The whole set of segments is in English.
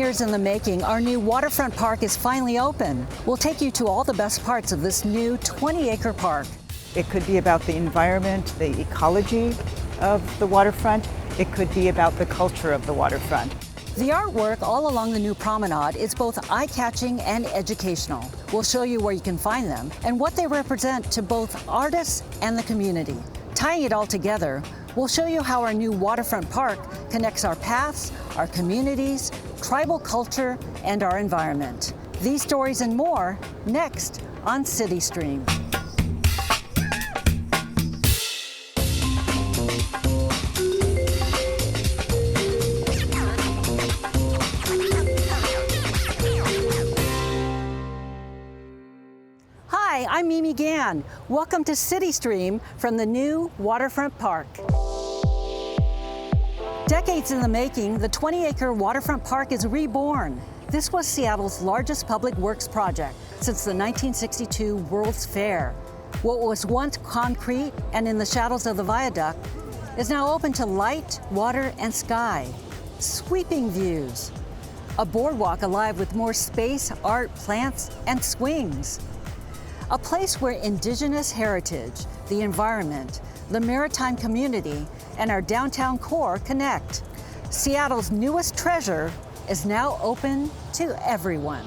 years in the making, our new Waterfront Park is finally open. We'll take you to all the best parts of this new 20-acre park. It could be about the environment, the ecology of the waterfront. It could be about the culture of the waterfront. The artwork all along the new promenade is both eye-catching and educational. We'll show you where you can find them and what they represent to both artists and the community. Tying it all together, we'll show you how our new Waterfront Park connects our paths, our communities, tribal culture, and our environment. These stories and more, next on CityStream. Hi, I'm Mimi Gan. Welcome to CityStream from the new Waterfront Park. Decades in the making, the 20-acre Waterfront Park is reborn. This was Seattle's largest public works project since the 1962 World's Fair. What was once concrete and in the shadows of the viaduct is now open to light, water, and sky. Sweeping views. A boardwalk alive with more space, art, plants, and swings. A place where Indigenous heritage, the environment, the maritime community, and our downtown core connect. Seattle's newest treasure is now open to everyone.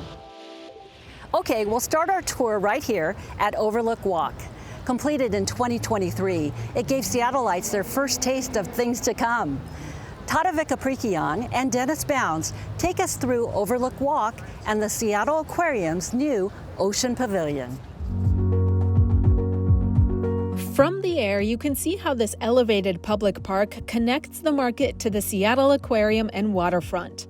Okay, we'll start our tour right here at Overlook Walk. Completed in 2023, it gave Seattleites their first taste of things to come. Tata Vikaprikian and Dennis Bounds take us through Overlook Walk and the Seattle Aquarium's new Ocean Pavilion. From the air, you can see how this elevated public park connects the market to the Seattle Aquarium and waterfront.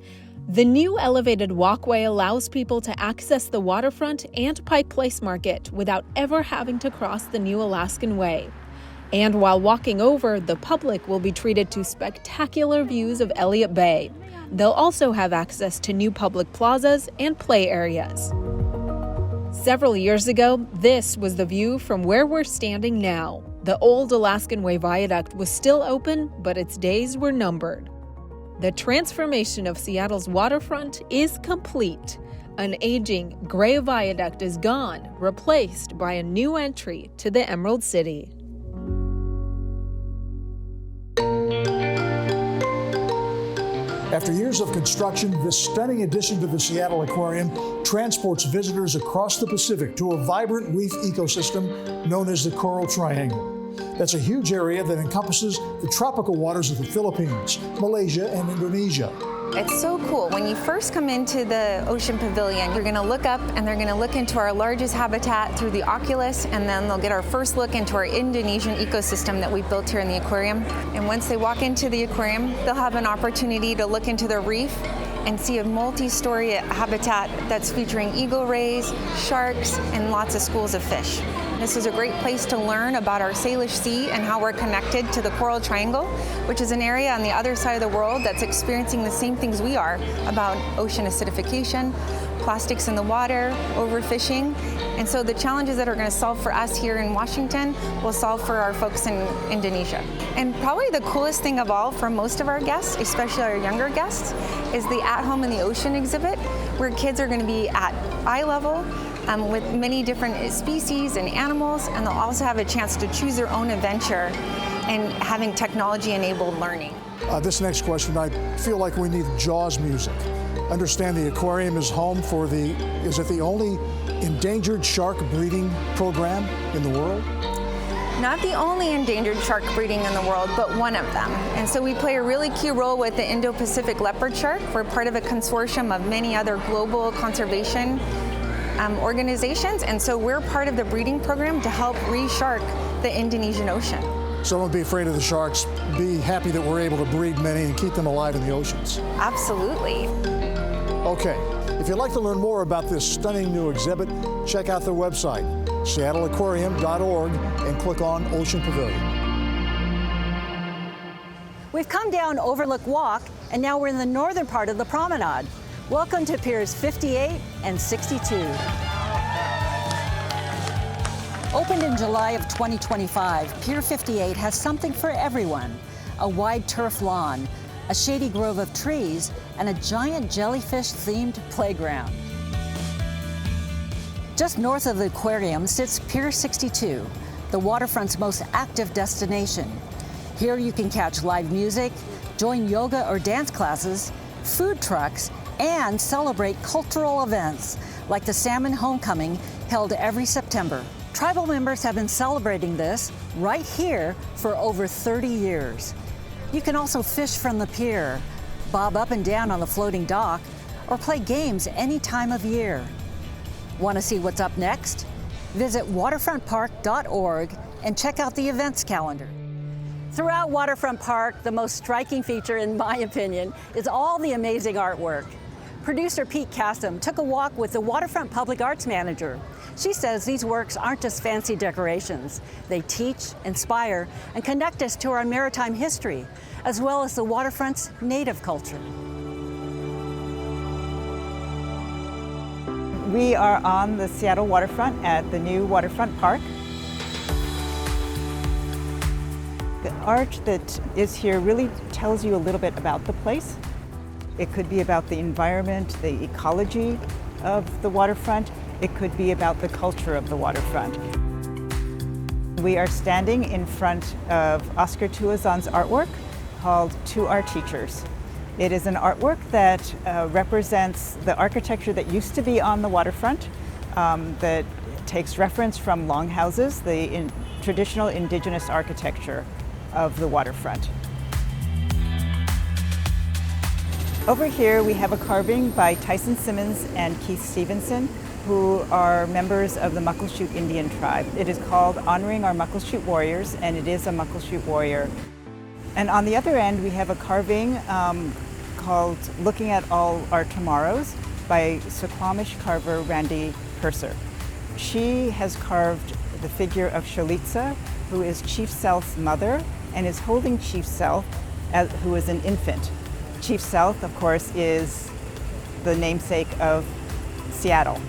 The new elevated walkway allows people to access the waterfront and Pike Place Market without ever having to cross the new Alaskan Way. And while walking over, the public will be treated to spectacular views of Elliott Bay. They'll also have access to new public plazas and play areas. Several years ago, this was the view from where we're standing now. The old Alaskan Way Viaduct was still open, but its days were numbered. The transformation of Seattle's waterfront is complete. An aging gray viaduct is gone, replaced by a new entry to the Emerald City. After years of construction, this stunning addition to the Seattle Aquarium transports visitors across the Pacific to a vibrant reef ecosystem known as the Coral Triangle. That's a huge area that encompasses the tropical waters of the Philippines, Malaysia, and Indonesia. It's so cool. When you first come into the Ocean Pavilion, you're going to look up and they're going to look into our largest habitat through the oculus, and then they'll get our first look into our Indonesian ecosystem that we built here in the aquarium. And once they walk into the aquarium, they'll have an opportunity to look into the reef and see a multi-story habitat that's featuring eagle rays, sharks, and lots of schools of fish. This is a great place to learn about our Salish Sea and how we're connected to the Coral Triangle, which is an area on the other side of the world that's experiencing the same things we are about ocean acidification, plastics in the water, overfishing. And so the challenges that are going to solve for us here in Washington will solve for our folks in Indonesia. And probably the coolest thing of all for most of our guests, especially our younger guests, is the At Home in the Ocean exhibit, where kids are going to be at eye level with many different species and animals, and they'll also have a chance to choose their own adventure and having technology-enabled learning. This next question, I feel like we need Jaws music. Understand the aquarium is home for is it the only endangered shark breeding program in the world? Not the only endangered shark breeding in the world, but one of them. And so we play a really key role with the Indo-Pacific leopard shark. We're part of a consortium of many other global conservation organizations, and so we're part of the breeding program to help re-shark the Indonesian Ocean. So don't be afraid of the sharks. Be happy that we're able to breed many and keep them alive in the oceans. Absolutely. Okay, if you'd like to learn more about this stunning new exhibit, check out their website, seattleaquarium.org, and click on Ocean Pavilion. We've come down Overlook Walk, and now we're in the northern part of the promenade. Welcome to Piers 58 and 62. Opened in July of 2025, Pier 58 has something for everyone. A wide turf lawn, a shady grove of trees, and a giant jellyfish-themed playground. Just north of the aquarium sits Pier 62, the waterfront's most active destination. Here you can catch live music, join yoga or dance classes, food trucks, and celebrate cultural events like the Salmon Homecoming held every September. Tribal members have been celebrating this right here for over 30 years. You can also fish from the pier, bob up and down on the floating dock, or play games any time of year. Want to see what's up next? Visit waterfrontpark.org and check out the events calendar. Throughout Waterfront Park, the most striking feature, in my opinion, is all the amazing artwork. Producer Pete Kassem took a walk with the Waterfront Public Arts Manager. She says these works aren't just fancy decorations. They teach, inspire, and connect us to our maritime history, as well as the waterfront's native culture. We are on the Seattle waterfront at the new Waterfront Park. The art that is here really tells you a little bit about the place. It could be about the environment, the ecology of the waterfront. It could be about the culture of the waterfront. We are standing in front of Oscar Tuazon's artwork called To Our Teachers. It is an artwork that represents the architecture that used to be on the waterfront, that takes reference from longhouses, the traditional indigenous architecture of the waterfront. Over here we have a carving by Tyson Simmons and Keith Stevenson, who are members of the Muckleshoot Indian tribe. It is called Honoring Our Muckleshoot Warriors, and it is a Muckleshoot warrior. And on the other end we have a carving called Looking at All Our Tomorrows by Suquamish carver Randy Purser. She has carved the figure of Shalitza, who is Chief South's mother, and is holding Chief South, who is an infant. Chief South, of course, is the namesake of Seattle.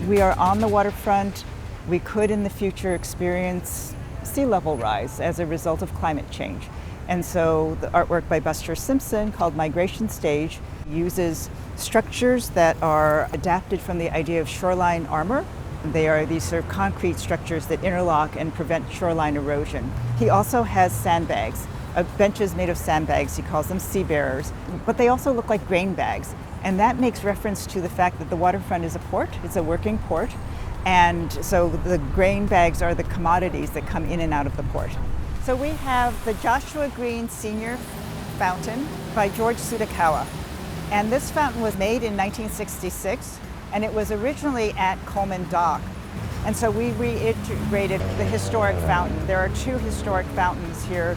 We are on the waterfront. We could in the future experience sea level rise as a result of climate change. And so the artwork by Buster Simpson called Migration Stage uses structures that are adapted from the idea of shoreline armor. They are these sort of concrete structures that interlock and prevent shoreline erosion. He also has sandbags, benches made of sandbags. He calls them sea bearers, but they also look like grain bags. And that makes reference to the fact that the waterfront is a port, it's a working port. And so the grain bags are the commodities that come in and out of the port. So we have the Joshua Green Senior Fountain by George Tsutakawa. And this fountain was made in 1966, and it was originally at Coleman Dock. And so we reiterated the historic fountain. There are two historic fountains here.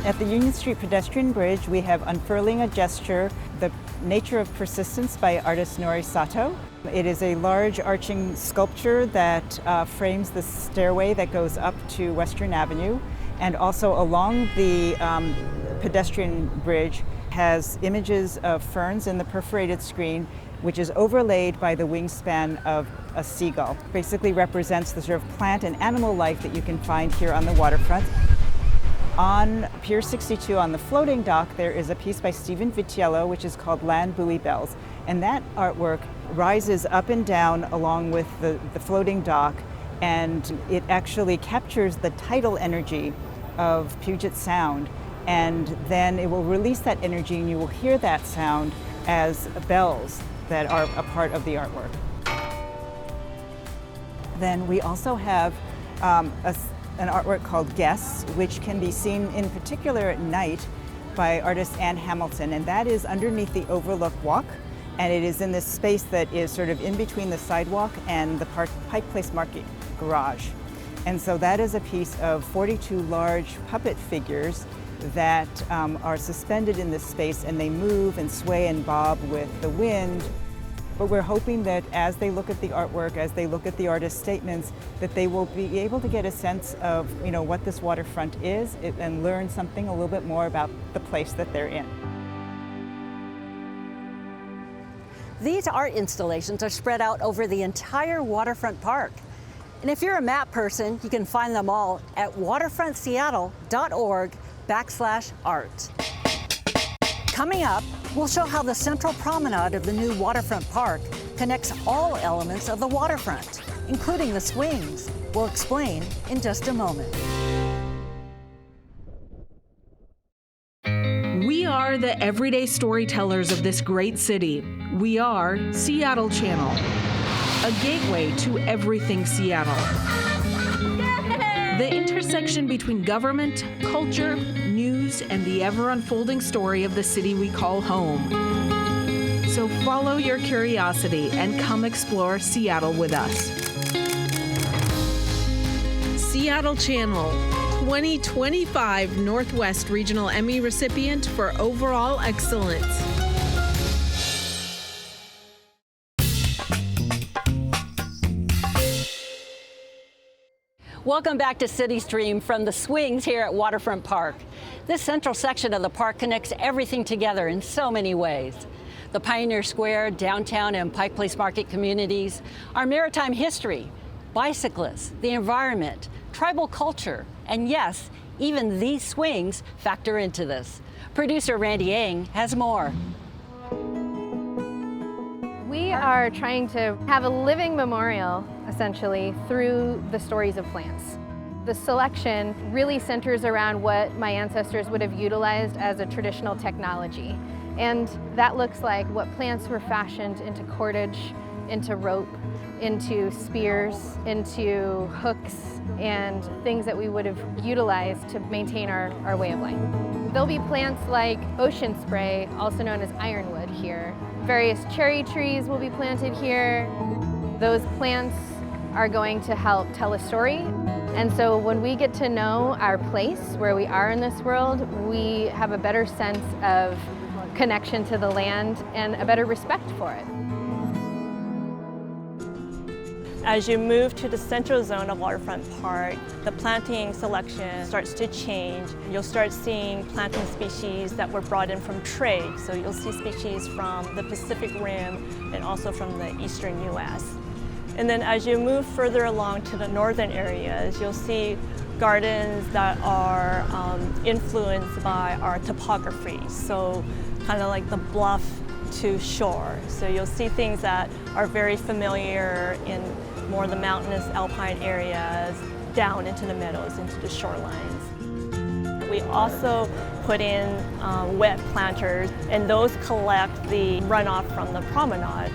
At the Union Street Pedestrian Bridge, we have Unfurling a Gesture, The Nature of Persistence by artist Nori Sato. It is a large arching sculpture that frames the stairway that goes up to Western Avenue, and also along the pedestrian bridge has images of ferns in the perforated screen, which is overlaid by the wingspan of a seagull. Basically represents the sort of plant and animal life that you can find here on the waterfront. On Pier 62 on the floating dock, there is a piece by Stephen Vitiello, which is called Land Buoy Bells. And that artwork rises up and down along with the floating dock, and it actually captures the tidal energy of Puget Sound. And then it will release that energy, and you will hear that sound as bells that are a part of the artwork. Then we also have an artwork called Guests, which can be seen in particular at night by artist Ann Hamilton, and that is underneath the Overlook walk, and it is in this space that is sort of in between the sidewalk and the Pike Place Market garage. And so that is a piece of 42 large puppet figures that are suspended in this space, and they move and sway and bob with the wind. But we're hoping that as they look at the artwork, as they look at the artist's statements, that they will be able to get a sense of, what this waterfront is and learn something a little bit more about the place that they're in. These art installations are spread out over the entire Waterfront Park. And if you're a map person, you can find them all at waterfrontseattle.org art. Coming up, we'll show how the central promenade of the new Waterfront Park connects all elements of the waterfront, including the swings. We'll explain in just a moment. We are the everyday storytellers of this great city. We are Seattle Channel, a gateway to everything Seattle. The intersection between government, culture, news, and the ever-unfolding story of the city we call home. So follow your curiosity and come explore Seattle with us. Seattle Channel, 2025 Northwest Regional Emmy recipient for overall excellence. Welcome back to CityStream from the swings here at Waterfront Park. This central section of the park connects everything together in so many ways. The Pioneer Square, downtown, and Pike Place Market communities, our maritime history, bicyclists, the environment, tribal culture, and yes, even these swings factor into this. Producer Randy Ng has more. We are trying to have a living memorial, essentially, through the stories of plants. The selection really centers around what my ancestors would have utilized as a traditional technology. And that looks like what plants were fashioned into cordage, into rope, into spears, into hooks, and things that we would have utilized to maintain our way of life. There'll be plants like ocean spray, also known as ironwood here. Various cherry trees will be planted here. Those plants are going to help tell a story. And so when we get to know our place, where we are in this world, we have a better sense of connection to the land and a better respect for it. As you move to the central zone of Waterfront Park, the planting selection starts to change. You'll start seeing planting species that were brought in from trade. So you'll see species from the Pacific Rim and also from the eastern US. And then as you move further along to the northern areas, you'll see gardens that are influenced by our topography. So kind of like the bluff to shore. So you'll see things that are very familiar in more the mountainous alpine areas, down into the meadows, into the shorelines. We also put in wet planters, and those collect the runoff from the promenade.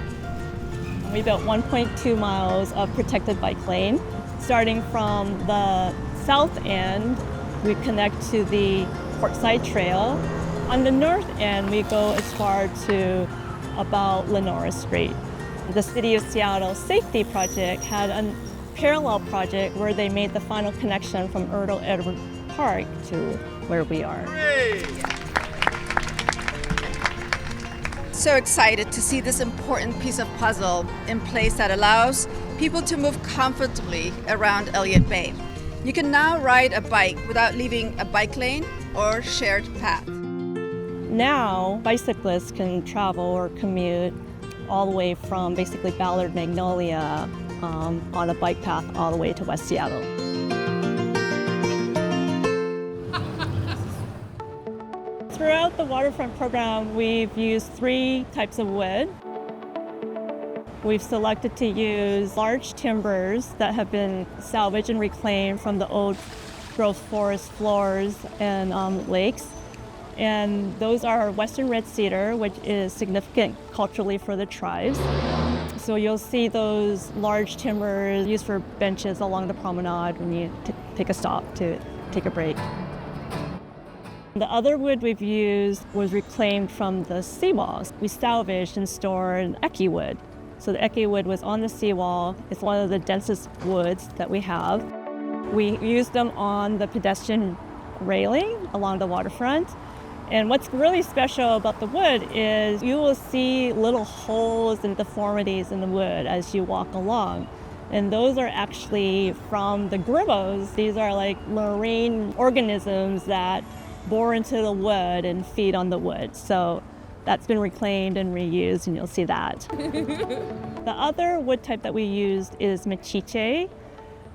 We built 1.2 miles of protected bike lane. Starting from the south end, we connect to the Portside Trail. On the north end, we go as far to about Lenora Street. The City of Seattle Safety Project had a parallel project where they made the final connection from Earl Edward Park to where we are. So excited to see this important piece of puzzle in place that allows people to move comfortably around Elliott Bay. You can now ride a bike without leaving a bike lane or shared path. Now, bicyclists can travel or commute all the way from basically Ballard Magnolia on a bike path all the way to West Seattle. Throughout the waterfront program, we've used 3 types of wood. We've selected to use large timbers that have been salvaged and reclaimed from the old growth forest floors and lakes. And those are Western red cedar, which is significant culturally for the tribes. So you'll see those large timbers used for benches along the promenade when you take a stop to take a break. The other wood we've used was reclaimed from the seawalls. We salvaged and stored eki wood. So the eki wood was on the seawall. It's one of the densest woods that we have. We used them on the pedestrian railing along the waterfront. And what's really special about the wood is you will see little holes and deformities in the wood as you walk along. And those are actually from the gribbos. These are like marine organisms that bore into the wood and feed on the wood. So that's been reclaimed and reused, and you'll see that. The other wood type that we used is machiche.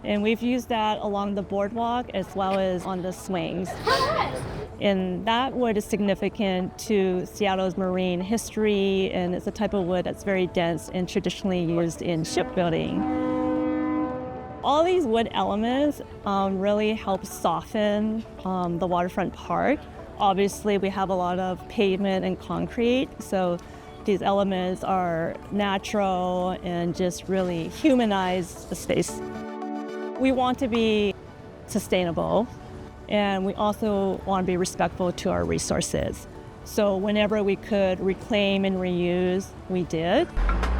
And we've used that along the boardwalk as well as on the swings. And that wood is significant to Seattle's marine history, and it's a type of wood that's very dense and traditionally used in shipbuilding. All these wood elements really help soften the waterfront park. Obviously, we have a lot of pavement and concrete, so these elements are natural and just really humanize the space. We want to be sustainable, and we also want to be respectful to our resources. So whenever we could reclaim and reuse, we did.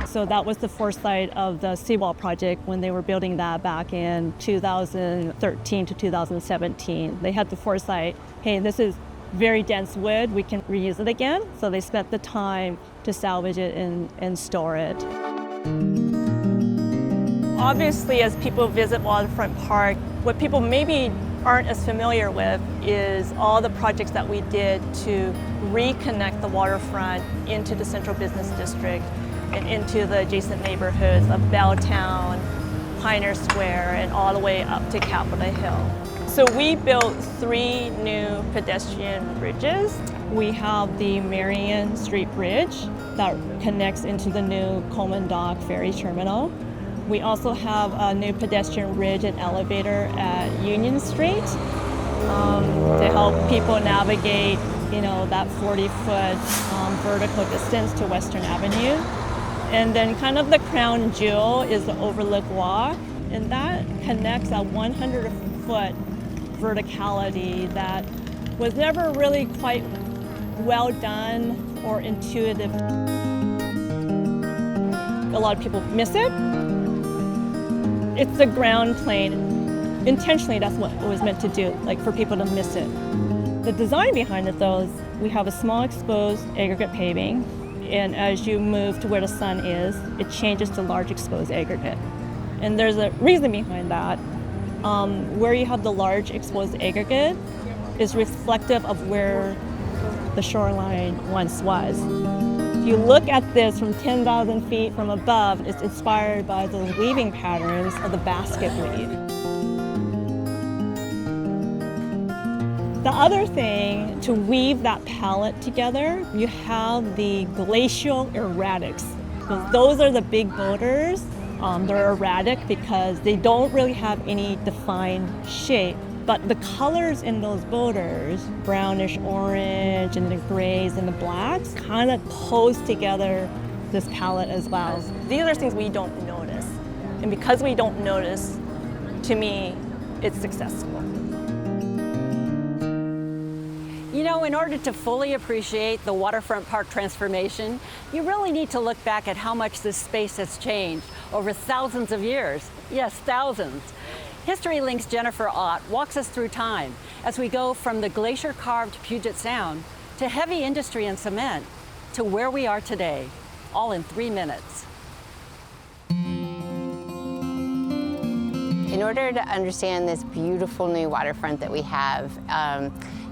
So that was the foresight of the seawall project when they were building that back in 2013 to 2017. They had the foresight, hey, this is very dense wood, we can reuse it again. So they spent the time to salvage it and store it. Obviously, as people visit Waterfront Park, what people maybe aren't as familiar with is all the projects that we did to reconnect the waterfront into the central business district and into the adjacent neighborhoods of Belltown, Pioneer Square, and all the way up to Capitol Hill. So we built 3 new pedestrian bridges. We have the Marion Street Bridge that connects into the new Coleman Dock Ferry Terminal. We also have a new pedestrian bridge and elevator at Union Street to help people navigate, that 40-foot vertical distance to Western Avenue. And then kind of the crown jewel is the Overlook Walk, and that connects a 100-foot verticality that was never really quite well done or intuitive. A lot of people miss it. It's the ground plane. Intentionally, that's what it was meant to do, like for people to miss it. The design behind it, though, is we have a small exposed aggregate paving, and as you move to where the sun is, it changes to large exposed aggregate. And there's a reason behind that. Where you have the large exposed aggregate is reflective of where the shoreline once was. If you look at this from 10,000 feet from above, it's inspired by those weaving patterns of the basket weave. The other thing, to weave that palette together, you have the glacial erratics. Those are the big boulders. They're erratic because they don't really have any defined shape. But the colors in those boulders, brownish orange and the grays and the blacks, kind of pose together this palette as well. These are things we don't notice. And because we don't notice, to me, it's successful. In order to fully appreciate the Waterfront Park transformation, you really need to look back at how much this space has changed over thousands of years. Yes, thousands. History Link's Jennifer Ott walks us through time as we go from the glacier-carved Puget Sound to heavy industry and cement to where we are today, all in 3 minutes. In order to understand this beautiful new waterfront that we have,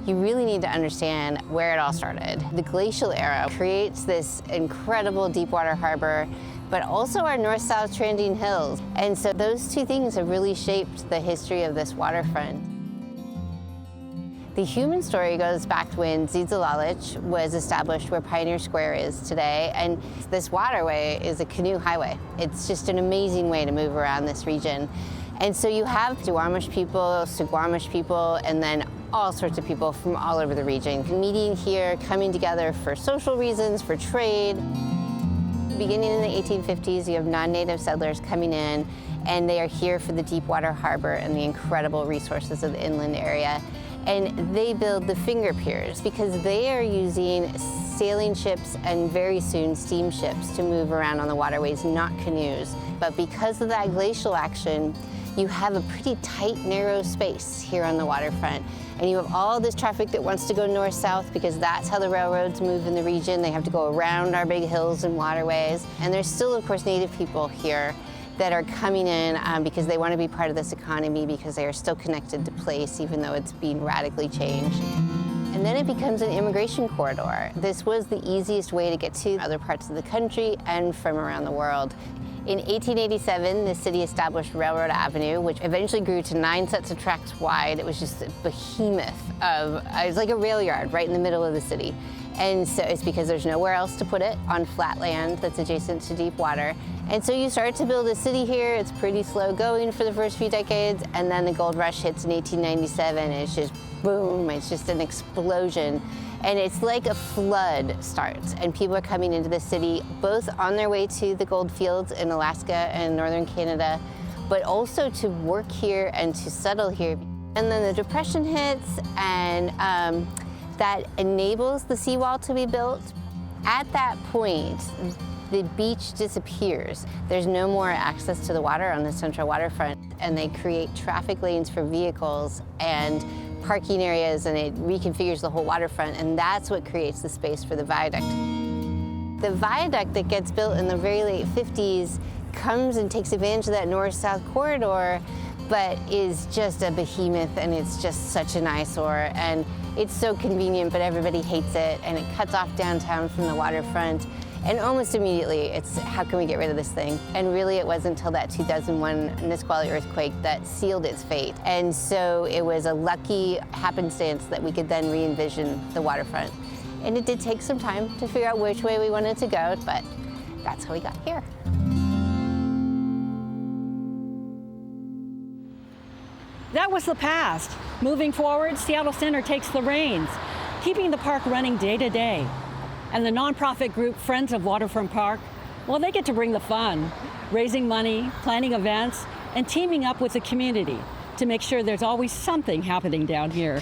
you really need to understand where it all started. The glacial era creates this incredible deep water harbor, but also our north-south trending hills. And so those 2 things have really shaped the history of this waterfront. The human story goes back to when Zitzelalich was established where Pioneer Square is today, and this waterway is a canoe highway. It's just an amazing way to move around this region. And so you have Duwamish people, Suquamish people, and then all sorts of people from all over the region meeting here, coming together for social reasons, for trade. Beginning in the 1850s, you have non-native settlers coming in, and they are here for the deep-water harbor and the incredible resources of the inland area. And they build the finger piers because they are using sailing ships and very soon steamships to move around on the waterways, not canoes. But because of that glacial action, you have a pretty tight, narrow space here on the waterfront. And you have all this traffic that wants to go north-south because that's how the railroads move in the region. They have to go around our big hills and waterways. And there's still, of course, native people here that are coming in because they want to be part of this economy because they are still connected to place, even though it's being radically changed. And then it becomes an immigration corridor. This was the easiest way to get to other parts of the country and from around the world. In 1887, the city established Railroad Avenue, which eventually grew to 9 sets of tracks wide. It was just a behemoth of, it was like a rail yard right in the middle of the city. And so it's because there's nowhere else to put it on flat land that's adjacent to deep water. And so you start to build a city here. It's pretty slow going for the first few decades, and then the gold rush hits in 1897, and it's just boom, it's just an explosion. And it's like a flood starts, and people are coming into the city, both on their way to the gold fields in Alaska and northern Canada, but also to work here and to settle here. And then the Depression hits, and that enables the seawall to be built. At that point, the beach disappears. There's no more access to the water on the central waterfront, and they create traffic lanes for vehicles and parking areas, and it reconfigures the whole waterfront, and that's what creates the space for the viaduct. The viaduct that gets built in the very late 50s comes and takes advantage of that north-south corridor, but is just a behemoth, and it's just such an eyesore, and it's so convenient, but everybody hates it, and it cuts off downtown from the waterfront. And almost immediately, it's how can we get rid of this thing? And really, it wasn't until that 2001 Nisqually earthquake that sealed its fate. And so it was a lucky happenstance that we could then re-envision the waterfront. And it did take some time to figure out which way we wanted to go, but that's how we got here. That was the past. Moving forward, Seattle Center takes the reins, keeping the park running day to day. And the nonprofit group Friends of Waterfront Park, well, they get to bring the fun, raising money, planning events, and teaming up with the community to make sure there's always something happening down here.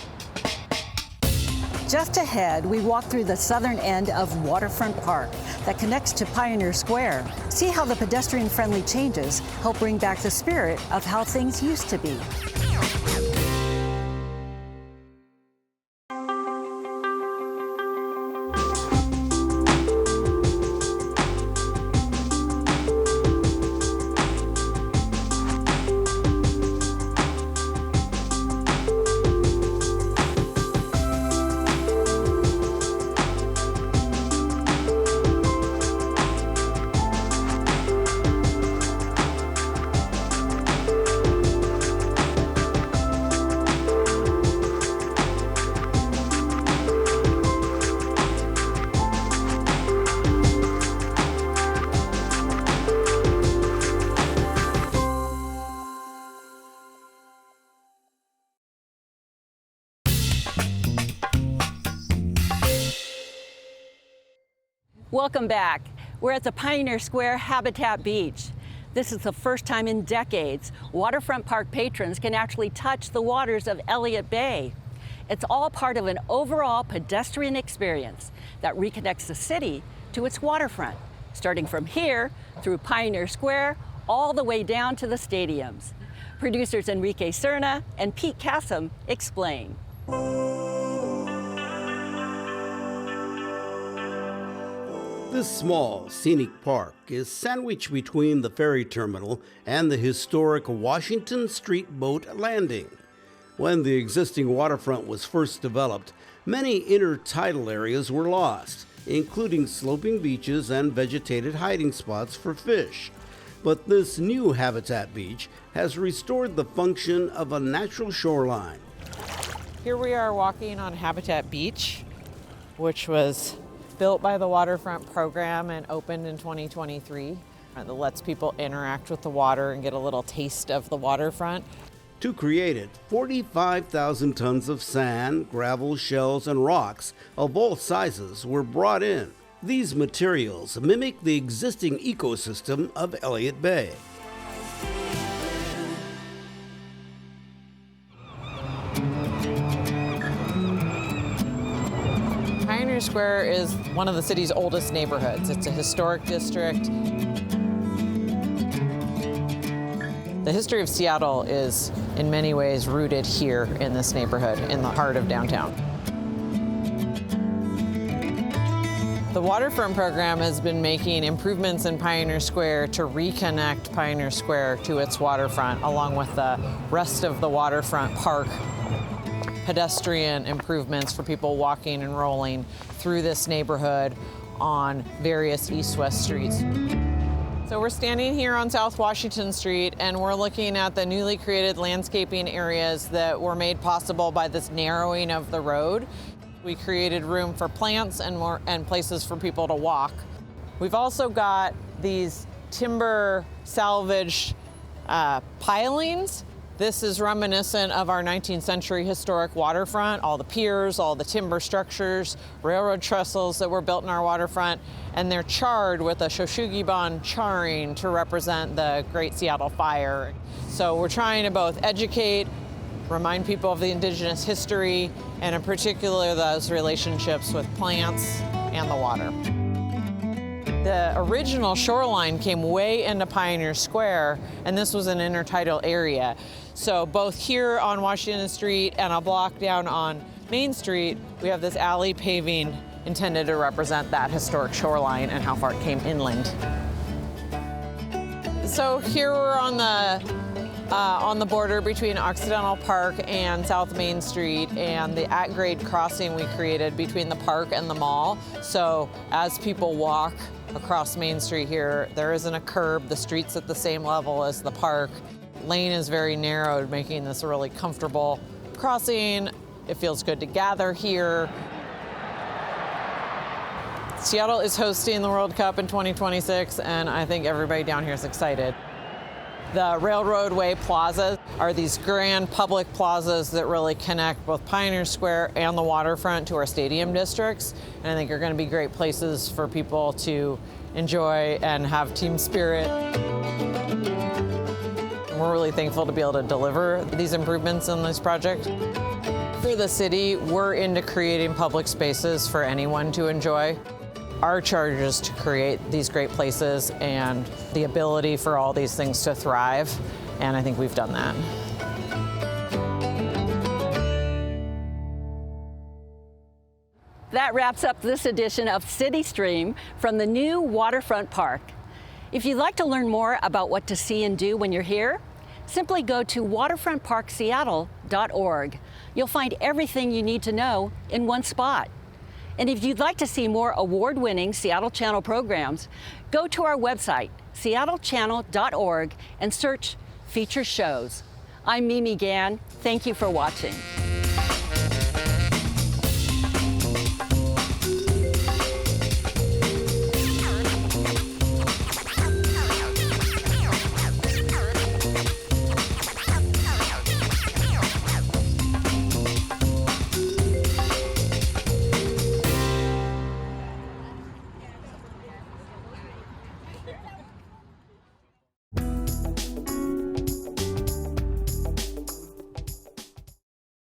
Just ahead, we walk through the southern end of Waterfront Park that connects to Pioneer Square. See how the pedestrian-friendly changes help bring back the spirit of how things used to be. Welcome back. We're at the Pioneer Square Habitat Beach. This is the first time in decades Waterfront Park patrons can actually touch the waters of Elliott Bay. It's all part of an overall pedestrian experience that reconnects the city to its waterfront, starting from here through Pioneer Square all the way down to the stadiums. Producers Enrique Cerna and Pete Kassem explain. This small, scenic park is sandwiched between the ferry terminal and the historic Washington Street Boat Landing. When the existing waterfront was first developed, many intertidal areas were lost, including sloping beaches and vegetated hiding spots for fish. But this new Habitat Beach has restored the function of a natural shoreline. Here we are walking on Habitat Beach, which was built by the Waterfront program and opened in 2023. That lets people interact with the water and get a little taste of the waterfront. To create it, 45,000 tons of sand, gravel, shells, and rocks of all sizes were brought in. These materials mimic the existing ecosystem of Elliott Bay. Pioneer Square is one of the city's oldest neighborhoods. It's a historic district. The history of Seattle is in many ways rooted here in this neighborhood, in the heart of downtown. The Waterfront program has been making improvements in Pioneer Square to reconnect Pioneer Square to its waterfront, along with the rest of the Waterfront Park. Pedestrian improvements for people walking and rolling through this neighborhood on various east-west streets. So we're standing here on South Washington Street, and we're looking at the newly created landscaping areas that were made possible by this narrowing of the road. We created room for plants and places for people to walk. We've also got these timber salvage pilings. This is reminiscent of our 19th century historic waterfront, all the piers, all the timber structures, railroad trestles that were built in our waterfront, and they're charred with a Shoshugiban charring to represent the Great Seattle Fire. So we're trying to both educate, remind people of the indigenous history, and in particular those relationships with plants and the water. The original shoreline came way into Pioneer Square, and this was an intertidal area. So both here on Washington Street and a block down on Main Street, we have this alley paving intended to represent that historic shoreline and how far it came inland. So here we're on the border between Occidental Park and South Main Street, and the at-grade crossing we created between the park and the mall. So as people walk across Main Street here, there isn't a curb. The street's at the same level as the park. Lane is very narrowed, making this a really comfortable crossing. It feels good to gather here. Seattle is hosting the World Cup in 2026, and I think everybody down here is excited. The Railroadway plazas are these grand public plazas that really connect both Pioneer Square and the waterfront to our stadium districts, and I think are going to be great places for people to enjoy and have team spirit. We're really thankful to be able to deliver these improvements in this project. For the city, we're into creating public spaces for anyone to enjoy. Our charge is to create these great places and the ability for all these things to thrive, and I think we've done that. That wraps up this edition of CityStream from the new Waterfront Park. If you'd like to learn more about what to see and do when you're here, simply go to waterfrontparkseattle.org. You'll find everything you need to know in one spot. And if you'd like to see more award-winning Seattle Channel programs, go to our website, seattlechannel.org, and search Feature Shows. I'm Mimi Gan. Thank you for watching.